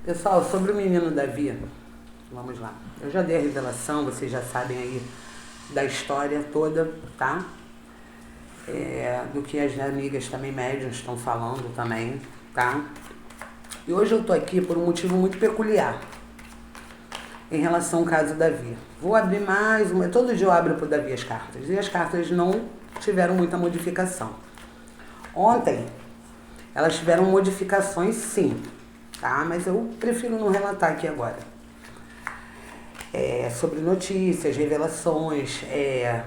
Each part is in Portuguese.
Pessoal, sobre o menino Davi, vamos lá. Eu já dei a revelação, vocês já sabem aí da história toda, tá? Do que as amigas também médiuns estão falando também, tá? E hoje eu tô aqui por um motivo muito peculiar em relação ao caso Davi. Vou abrir mais uma. Todo dia eu abro pro Davi as cartas. E as cartas não tiveram muita modificação. Ontem, elas tiveram modificações sim, tá? Mas eu prefiro não relatar aqui agora. Sobre notícias, revelações,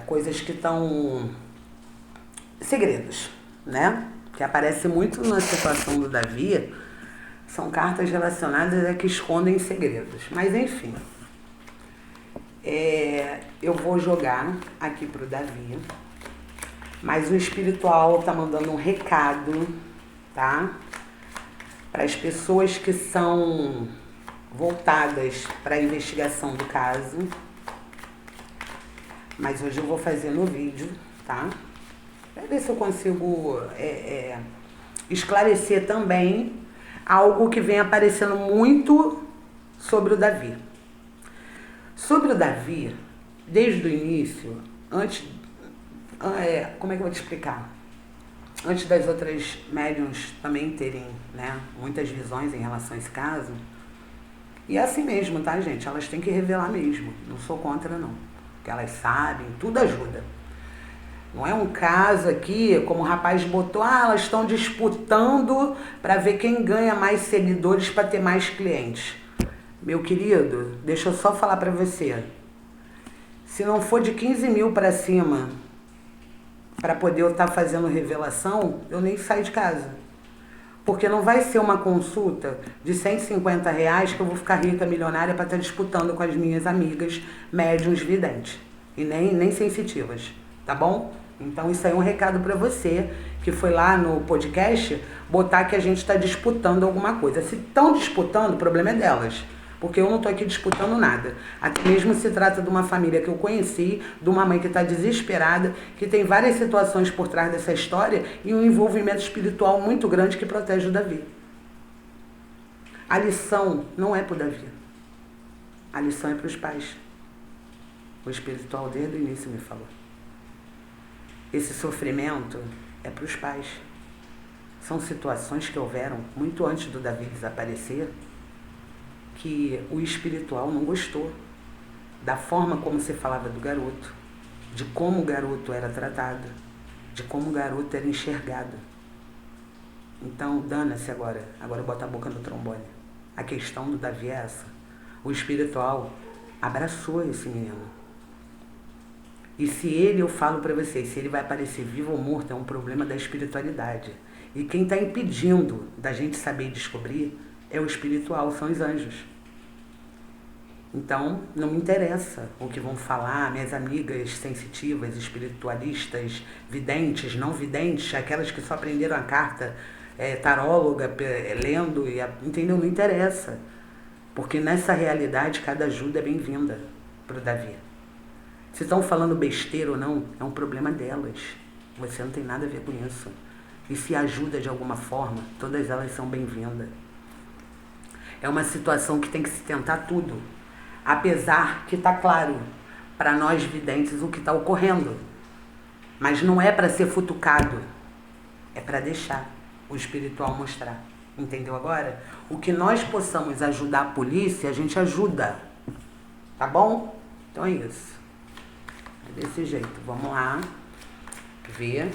coisas que estão... segredos, né? Que aparece muito na situação do Davi, são cartas relacionadas a que escondem segredos. Mas enfim, eu vou jogar aqui pro Davi, mas o espiritual tá mandando um recado, tá? Para as pessoas que são voltadas para a investigação do caso. Mas hoje eu vou fazer no vídeo, tá? Para ver se eu consigo esclarecer também algo que vem aparecendo muito sobre o Davi. Sobre o Davi, desde o início, como é que eu vou te explicar? Antes das outras médiuns também terem, né, muitas visões em relação a esse caso, e é assim mesmo, tá, gente? Elas têm que revelar mesmo, não sou contra não, porque elas sabem, tudo ajuda. Não é um caso aqui, como o rapaz botou, elas estão disputando para ver quem ganha mais seguidores para ter mais clientes. Meu querido, deixa eu só falar para você. Se não for de 15 mil para cima, para poder eu estar fazendo revelação, eu nem saio de casa. Porque não vai ser uma consulta de R$150 que eu vou ficar rica, milionária, para estar disputando com as minhas amigas médiuns videntes. E nem sensitivas, tá bom? Então isso aí é um recado para você, que foi lá no podcast, botar que a gente está disputando alguma coisa. Se estão disputando, o problema é delas. Porque eu não estou aqui disputando nada. Até mesmo se trata de uma família que eu conheci, de uma mãe que está desesperada, que tem várias situações por trás dessa história e um envolvimento espiritual muito grande que protege o Davi. A lição não é para o Davi. A lição é para os pais. O espiritual desde o início me falou. Esse sofrimento é para os pais. São situações que houveram muito antes do Davi desaparecer, que o espiritual não gostou da forma como se falava do garoto, de como o garoto era tratado, de como o garoto era enxergado. Então, dana-se agora bota a boca no trombone. A questão do Davi é essa. O espiritual abraçou esse menino. E se ele, eu falo para vocês, se ele vai aparecer vivo ou morto, é um problema da espiritualidade. E quem está impedindo da gente saber e descobrir é o espiritual, são os anjos. Então, não me interessa o que vão falar minhas amigas sensitivas, espiritualistas, videntes, não videntes, aquelas que só aprenderam a carta, taróloga, lendo, entendeu? Não interessa. Porque nessa realidade, cada ajuda é bem-vinda para o Davi. Se estão falando besteira ou não, é um problema delas. Você não tem nada a ver com isso. E se ajuda de alguma forma, todas elas são bem-vindas. É uma situação que tem que se tentar tudo. Apesar que está claro para nós videntes o que está ocorrendo. Mas não é para ser futucado. É para deixar o espiritual mostrar. Entendeu agora? O que nós possamos ajudar a polícia, a gente ajuda. Tá bom? Então é isso. É desse jeito. Vamos lá. Ver.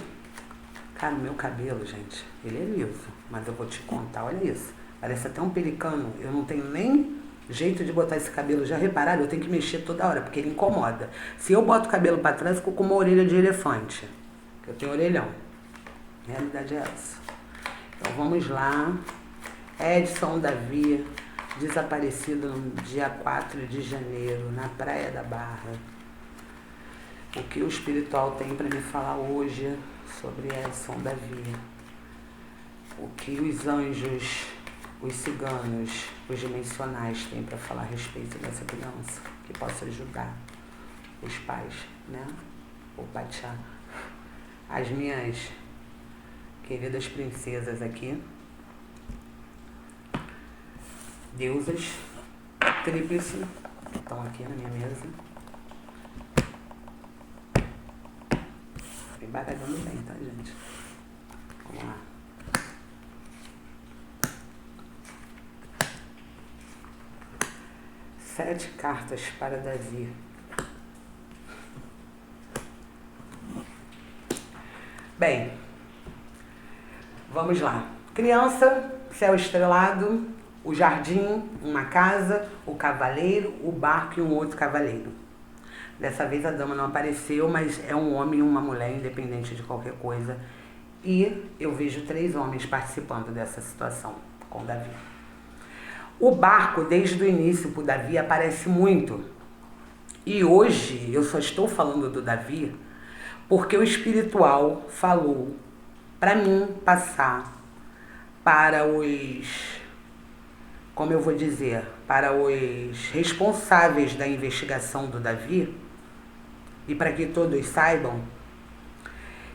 Cara, o meu cabelo, gente, ele é liso. Mas eu vou te contar, olha isso. Parece até um pelicano. Eu não tenho nem jeito de botar esse cabelo. Já repararam? Eu tenho que mexer toda hora, porque ele incomoda. Se eu boto o cabelo para trás, eu fico com uma orelha de elefante. Eu tenho orelhão. A realidade é essa. Então vamos lá. Edson Davi, desaparecido no dia 4 de janeiro, na Praia da Barra. O que o espiritual tem para me falar hoje sobre Edson Davi? O que os anjos, os ciganos, os dimensionais têm para falar a respeito dessa criança, que possa ajudar os pais, né? O Pachá. As minhas queridas princesas aqui. deusas tríplice estão aqui na minha mesa. Vem baralhando bem, tá, gente? Vamos lá. Sete cartas para Davi. Bem, vamos lá. Criança, céu estrelado, o jardim, uma casa, o cavaleiro, o barco e um outro cavaleiro. Dessa vez a dama não apareceu, mas é um homem e uma mulher, independente de qualquer coisa. E eu vejo 3 homens participando dessa situação com Davi. O barco, desde o início para o Davi, aparece muito. E hoje eu só estou falando do Davi porque o espiritual falou para mim passar para os, como eu vou dizer, para os responsáveis da investigação do Davi, e para que todos saibam,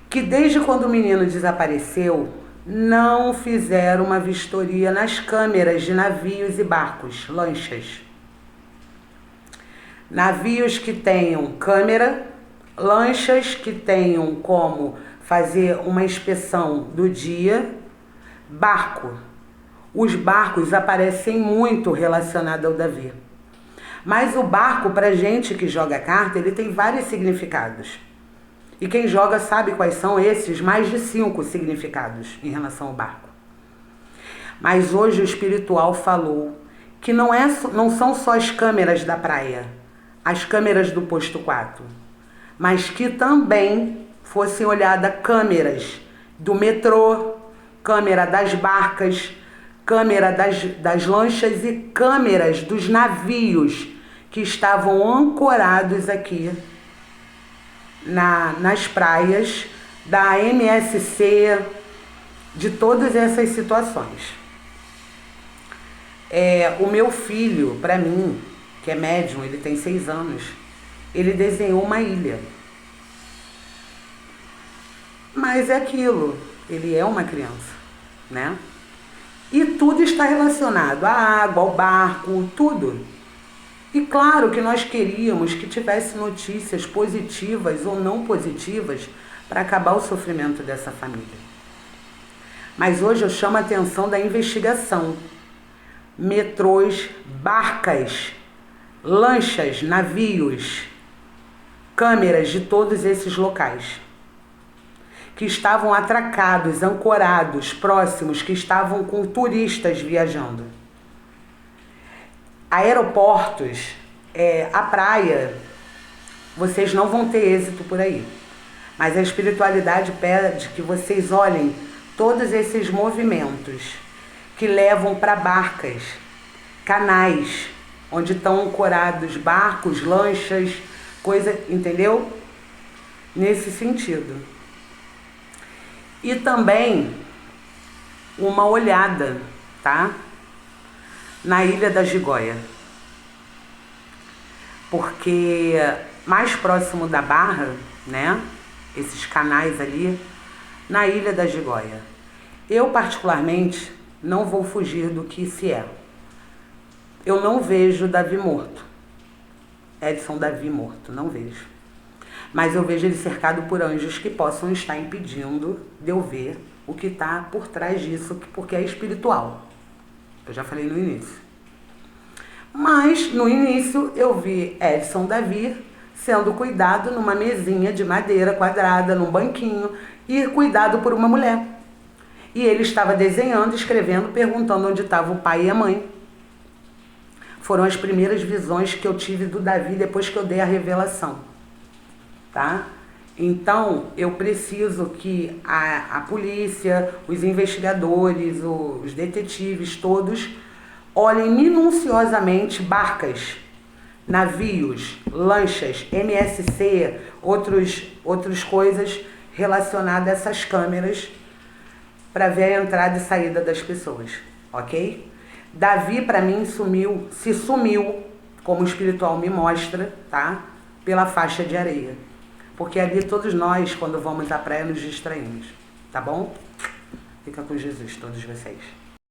que desde quando o menino desapareceu, não fizeram uma vistoria nas câmeras de navios e barcos, lanchas. Navios que tenham câmera, lanchas que tenham como fazer uma inspeção do dia, barco. Os barcos aparecem muito relacionados ao Davi. Mas o barco, pra gente que joga carta, ele tem vários significados. E quem joga sabe quais são esses mais de 5 significados em relação ao barco. Mas hoje o espiritual falou que não são só as câmeras da praia, as câmeras do posto 4, mas que também fossem olhadas câmeras do metrô, câmera das barcas, câmera das lanchas e câmeras dos navios que estavam ancorados aqui nas praias da MSC, de todas essas situações. O meu filho, para mim, que é médium, ele tem 6 anos, ele desenhou uma ilha. Mas é aquilo, ele é uma criança, né? E tudo está relacionado, à água, ao barco, tudo. E claro que nós queríamos que tivesse notícias positivas ou não positivas para acabar o sofrimento dessa família. Mas hoje eu chamo a atenção da investigação. Metrôs, barcas, lanchas, navios, câmeras de todos esses locais que estavam atracados, ancorados, próximos, que estavam com turistas viajando. Aeroportos, a praia, vocês não vão ter êxito por aí. Mas a espiritualidade pede que vocês olhem todos esses movimentos que levam para barcas, canais, onde estão ancorados barcos, lanchas, coisa, entendeu? Nesse sentido. E também uma olhada, tá? Na Ilha da Gigoia. Porque mais próximo da Barra, né? Esses canais ali, na Ilha da Gigoia. Eu, particularmente, não vou fugir do que se é. Eu não vejo Davi morto. Edson Davi morto, não vejo. Mas eu vejo ele cercado por anjos que possam estar impedindo de eu ver o que está por trás disso, porque é espiritual. Eu já falei no início. Mas, no início, eu vi Edson Davi sendo cuidado numa mesinha de madeira quadrada, num banquinho, e cuidado por uma mulher. E ele estava desenhando, escrevendo, perguntando onde estava o pai e a mãe. Foram as primeiras visões que eu tive do Davi depois que eu dei a revelação. Tá? Então, eu preciso que a polícia, os investigadores, os detetives, todos, olhem minuciosamente barcas, navios, lanchas, MSC, outras coisas relacionadas a essas câmeras para ver a entrada e saída das pessoas, ok? Davi, para mim, se sumiu, como o espiritual me mostra, tá? Pela faixa de areia. Porque ali todos nós, quando vamos à praia, nos distraímos. Tá bom? Fica com Jesus, todos vocês.